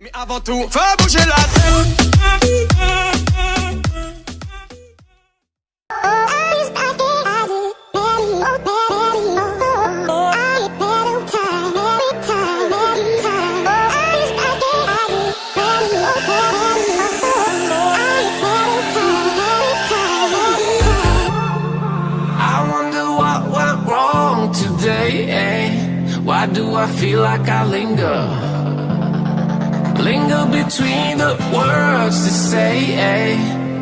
Mais avant tout, fais bouger la tête. I wonder what went wrong today, eh? Why do I feel like I linger? Linger between the words to say, eh?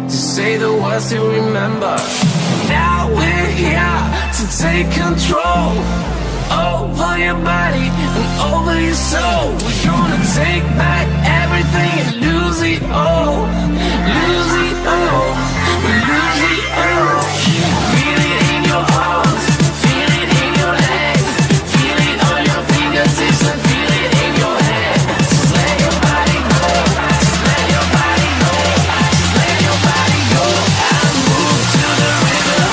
To say the words to remember. Now we're here to take control over your body and over your soul. We're gonna take back everything and lose it all. Lose it all. We lose it all. Feel it in your arms, feel it in your legs, feel it on your fingertips and feel it in your head. Just let your body go, just let your body go, just let your body go and move to the rhythm.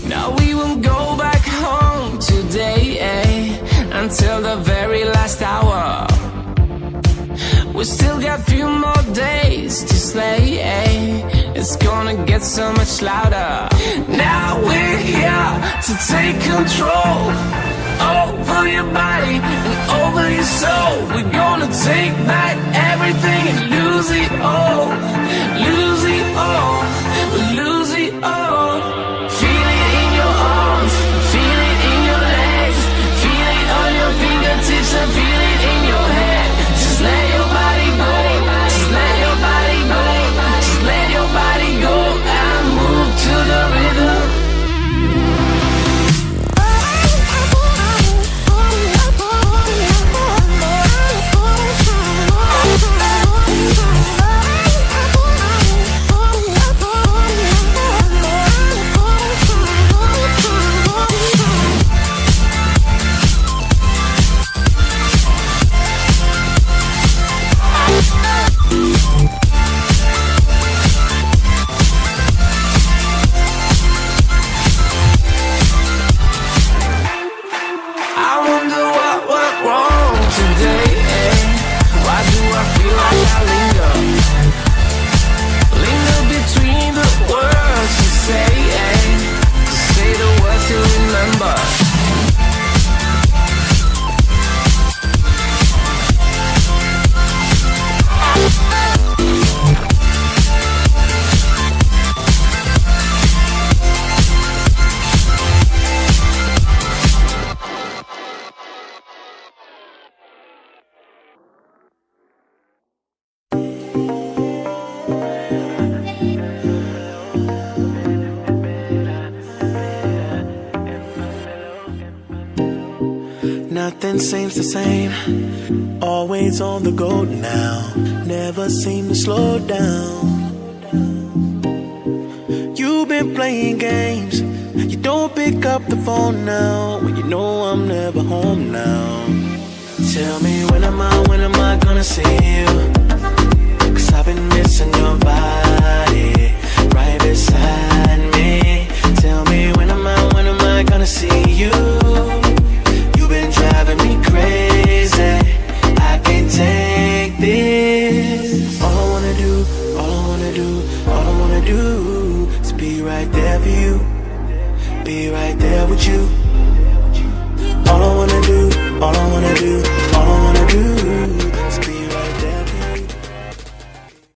Now we won't go back home today, eh? Until the very last hour. We still got few more days to slay, eh? It's gonna get so much louder. Now we're here to take control over your body and over your soul. We're gonna take back everything and lose it all. Lose it all. Lose it all. Feel it in your arms, feel it in your legs, feel it on your fingertips and feel it in your head. Just let your body go, just let your body go, just let your body go and move to the rhythm. I wonder what went wrong today, eh? Why do I feel like I linger? Linger between the words to say, eh? To say the words to remember. Nothing seems the same, always on the go now, never seem to slow down. You've been playing games, you don't pick up the phone now, when you know I'm never home now. Tell me when am I gonna see you? Cause I've been missing your body, right beside me. Tell me when am I gonna see you? Been driving me crazy, I can't take this. All I wanna do, all I wanna do, all I wanna do is be right there for you, be right there with you. All I wanna do, all I wanna do, all I wanna do